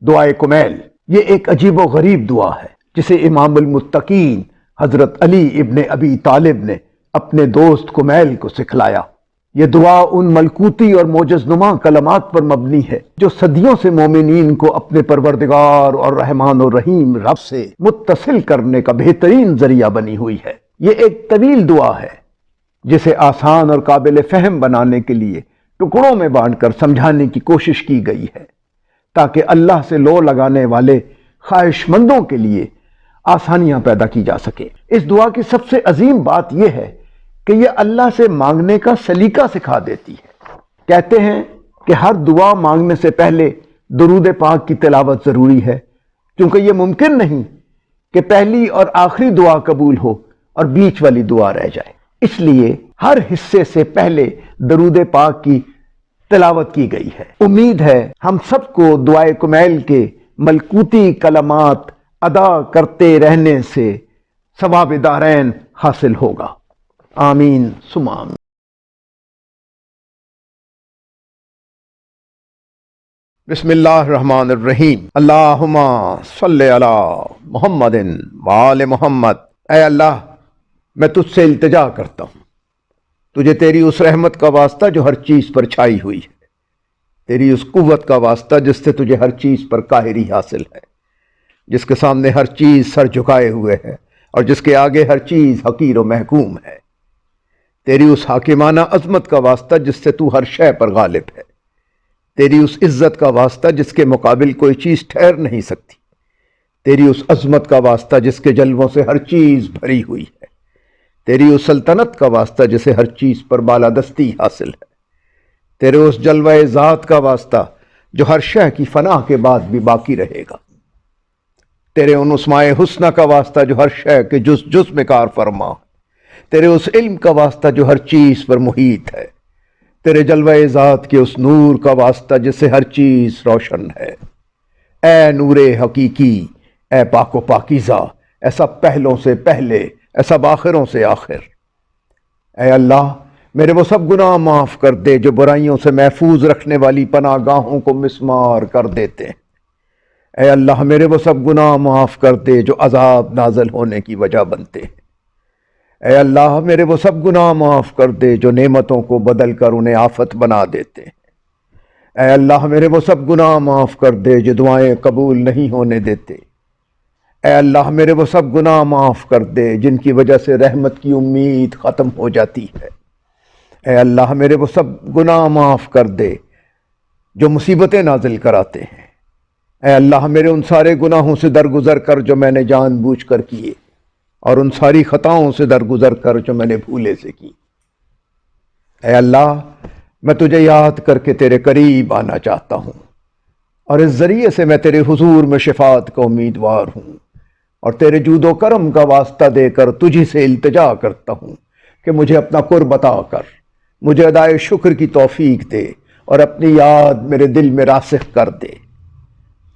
دعائے کمیل یہ ایک عجیب و غریب دعا ہے جسے امام المتقین حضرت علی ابن ابی طالب نے اپنے دوست کمیل کو سکھلایا۔ یہ دعا ان ملکوتی اور معجز نما کلمات پر مبنی ہے جو صدیوں سے مومنین کو اپنے پروردگار اور رحمان و رحیم رب سے متصل کرنے کا بہترین ذریعہ بنی ہوئی ہے۔ یہ ایک طویل دعا ہے جسے آسان اور قابل فہم بنانے کے لیے ٹکڑوں میں بانٹ کر سمجھانے کی کوشش کی گئی ہے تاکہ اللہ سے لو لگانے والے خواہش مندوں کے لیے آسانیاں پیدا کی جا سکے۔ اس دعا کی سب سے عظیم بات یہ ہے کہ یہ اللہ سے مانگنے کا سلیقہ سکھا دیتی ہے۔ کہتے ہیں کہ ہر دعا مانگنے سے پہلے درود پاک کی تلاوت ضروری ہے، کیونکہ یہ ممکن نہیں کہ پہلی اور آخری دعا قبول ہو اور بیچ والی دعا رہ جائے۔ اس لیے ہر حصے سے پہلے درود پاک کی تلاوت کی گئی ہے۔ امید ہے ہم سب کو دعائے کمیل کے ملکوتی کلمات ادا کرتے رہنے سے ثواب دارین حاصل ہوگا۔ آمین ثم آمین۔ بسم اللہ الرحمن الرحیم۔ اللہم صلی علی محمد وآل محمد۔ اے اللہ، میں تجھ سے التجا کرتا ہوں، تجھے تیری اس رحمت کا واسطہ جو ہر چیز پر چھائی ہوئی ہے، تیری اس قوت کا واسطہ جس سے تجھے ہر چیز پر قاہری حاصل ہے، جس کے سامنے ہر چیز سر جھکائے ہوئے ہے اور جس کے آگے ہر چیز حقیر و محکوم ہے، تیری اس حاکمانہ عظمت کا واسطہ جس سے تو ہر شے پر غالب ہے، تیری اس عزت کا واسطہ جس کے مقابل کوئی چیز ٹھہر نہیں سکتی، تیری اس عظمت کا واسطہ جس کے جلووں سے ہر چیز بھری ہوئی ہے، تیری اس سلطنت کا واسطہ جسے ہر چیز پر بالادستی حاصل ہے، تیرے اس جلوہ ذات کا واسطہ جو ہر شے کی فنا کے بعد بھی باقی رہے گا، تیرے ان اسماء حسنہ کا واسطہ جو ہر شے کے جز جز میں کار فرما ہے، تیرے اس علم کا واسطہ جو ہر چیز پر محیط ہے، تیرے جلوہ ذات کے اس نور کا واسطہ جس سے ہر چیز روشن ہے۔ اے نور حقیقی، اے پاک و پاکیزہ، اے سب پہلوں سے پہلے، اے سب آخروں سے آخر۔ اے اللہ، میرے وہ سب گناہ معاف کر دے جو برائیوں سے محفوظ رکھنے والی پناہ گاہوں کو مسمار کر دیتے ہیں۔ اے اللہ، میرے وہ سب گناہ معاف کر دے جو عذاب نازل ہونے کی وجہ بنتے ہیں۔ اے اللہ، میرے وہ سب گناہ معاف کر دے جو نعمتوں کو بدل کر انہیں آفت بنا دیتے ہیں۔ اے اللہ، میرے وہ سب گناہ معاف کر دے جو دعائیں قبول نہیں ہونے دیتے۔ اے اللہ، میرے وہ سب گناہ معاف کر دے جن کی وجہ سے رحمت کی امید ختم ہو جاتی ہے۔ اے اللہ، میرے وہ سب گناہ معاف کر دے جو مصیبتیں نازل کراتے ہیں۔ اے اللہ، میرے ان سارے گناہوں سے درگزر کر جو میں نے جان بوجھ کر کیے، اور ان ساری خطاؤں سے درگزر کر جو میں نے بھولے سے کی۔ اے اللہ، میں تجھے یاد کر کے تیرے قریب آنا چاہتا ہوں، اور اس ذریعے سے میں تیرے حضور میں شفاعت کا امیدوار ہوں، اور تیرے جود و کرم کا واسطہ دے کر تجھی سے التجا کرتا ہوں کہ مجھے اپنا قرب عطا کر، مجھے ادائے شکر کی توفیق دے، اور اپنی یاد میرے دل میں راسخ کر دے۔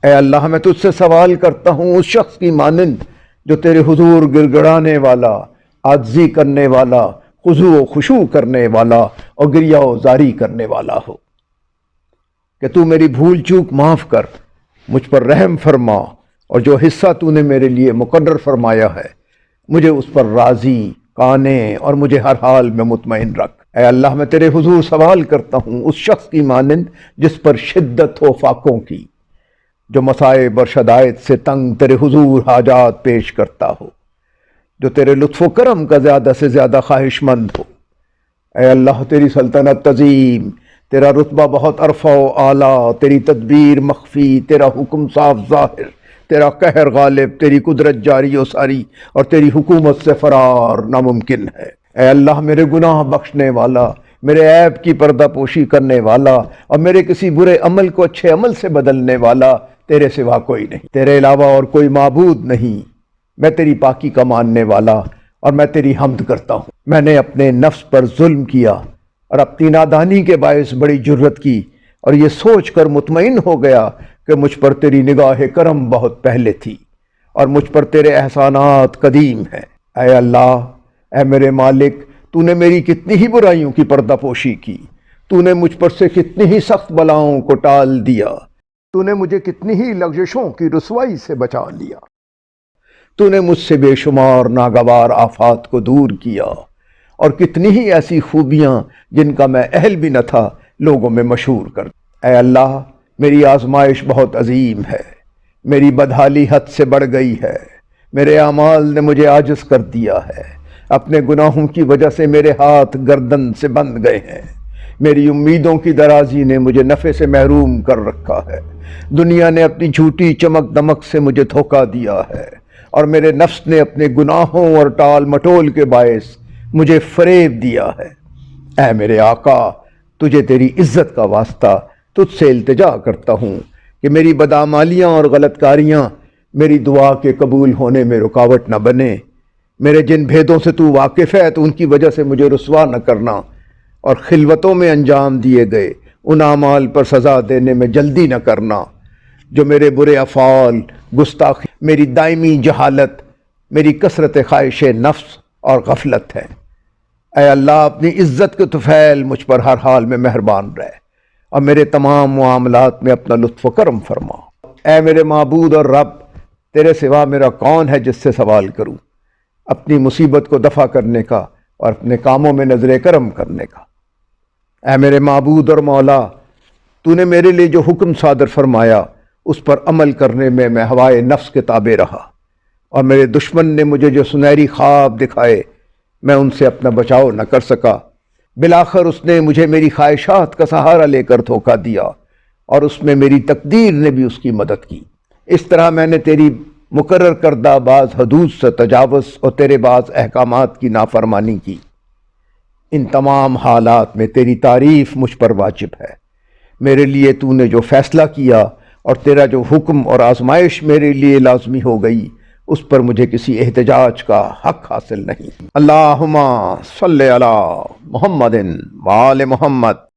اے اللہ، میں تجھ سے سوال کرتا ہوں اس شخص کی مانند جو تیرے حضور گڑ گڑانے والا، عاجزی کرنے والا، خضوع و خشوع کرنے والا اور گریہ و زاری کرنے والا ہو، کہ تو میری بھول چوک معاف کر، مجھ پر رحم فرما، اور جو حصہ تو نے میرے لیے مقرر فرمایا ہے مجھے اس پر راضی، قانع اور مجھے ہر حال میں مطمئن رکھ۔ اے اللہ، میں تیرے حضور سوال کرتا ہوں اس شخص کی مانند جس پر شدت ہو فاقوں کی، جو مصائب اور شدائد سے تنگ تیرے حضور حاجات پیش کرتا ہو، جو تیرے لطف و کرم کا زیادہ سے زیادہ خواہش مند ہو۔ اے اللہ، تیری سلطنت عظیم، تیرا رتبہ بہت عرفہ و اعلیٰ، تیری تدبیر مخفی، تیرا حکم صاف ظاہر، تیرا قہر غالب، تیری قدرت جاری و ساری، اور تیری حکومت سے فرار ناممکن ہے۔ اے اللہ، میرے گناہ بخشنے والا، میرے عیب کی پردہ پوشی کرنے والا، اور میرے کسی برے عمل کو اچھے عمل سے بدلنے والا تیرے سوا کوئی نہیں، تیرے علاوہ اور کوئی معبود نہیں۔ میں تیری پاکی کا ماننے والا، اور میں تیری حمد کرتا ہوں۔ میں نے اپنے نفس پر ظلم کیا اور اپنی نادانی کے باعث بڑی جرت کی، اور یہ سوچ کر مطمئن ہو گیا کہ مجھ پر تیری نگاہ کرم بہت پہلے تھی، اور مجھ پر تیرے احسانات قدیم ہیں۔ اے اللہ، اے میرے مالک، تو نے میری کتنی ہی برائیوں کی پردہ پوشی کی، تو نے مجھ پر سے کتنی ہی سخت بلاؤں کو ٹال دیا، تو نے مجھے کتنی ہی لغزشوں کی رسوائی سے بچا لیا، تو نے مجھ سے بے شمار ناگوار آفات کو دور کیا، اور کتنی ہی ایسی خوبیاں جن کا میں اہل بھی نہ تھا لوگوں میں مشہور کر۔ اے اللہ، میری آزمائش بہت عظیم ہے، میری بدحالی حد سے بڑھ گئی ہے، میرے اعمال نے مجھے عاجز کر دیا ہے، اپنے گناہوں کی وجہ سے میرے ہاتھ گردن سے بندھ گئے ہیں، میری امیدوں کی درازی نے مجھے نفع سے محروم کر رکھا ہے، دنیا نے اپنی جھوٹی چمک دمک سے مجھے دھوکہ دیا ہے، اور میرے نفس نے اپنے گناہوں اور ٹال مٹول کے باعث مجھے فریب دیا ہے۔ اے میرے آقا، تجھے تیری عزت کا واسطہ تجھ سے التجا کرتا ہوں کہ میری بدعمالیاں اور غلط کاریاں میری دعا کے قبول ہونے میں رکاوٹ نہ بنے، میرے جن بھیدوں سے تو واقف ہے تو ان کی وجہ سے مجھے رسوا نہ کرنا، اور خلوتوں میں انجام دیے گئے ان اعمال پر سزا دینے میں جلدی نہ کرنا جو میرے برے افعال، گستاخی، میری دائمی جہالت، میری کثرت خواہش نفس اور غفلت ہے۔ اے اللہ، اپنی عزت کے طفیل مجھ پر ہر حال میں مہربان رہ، اور میرے تمام معاملات میں اپنا لطف و کرم فرما۔ اے میرے معبود اور رب، تیرے سوا میرا کون ہے جس سے سوال کروں، اپنی مصیبت کو دفع کرنے کا اور اپنے کاموں میں نظر کرم کرنے کا۔ اے میرے معبود اور مولا، تو نے میرے لیے جو حکم صادر فرمایا اس پر عمل کرنے میں میں ہوائے نفس کے تابع رہا، اور میرے دشمن نے مجھے جو سنہری خواب دکھائے میں ان سے اپنا بچاؤ نہ کر سکا۔ بالآخر اس نے مجھے میری خواہشات کا سہارا لے کر دھوکہ دیا، اور اس میں میری تقدیر نے بھی اس کی مدد کی۔ اس طرح میں نے تیری مقرر کردہ بعض حدود سے تجاوز اور تیرے بعض احکامات کی نافرمانی کی۔ ان تمام حالات میں تیری تعریف مجھ پر واجب ہے۔ میرے لیے تو نے جو فیصلہ کیا اور تیرا جو حکم اور آزمائش میرے لیے لازمی ہو گئی، اس پر مجھے کسی احتجاج کا حق حاصل نہیں۔ اللہم صلی علی محمد وآل محمد۔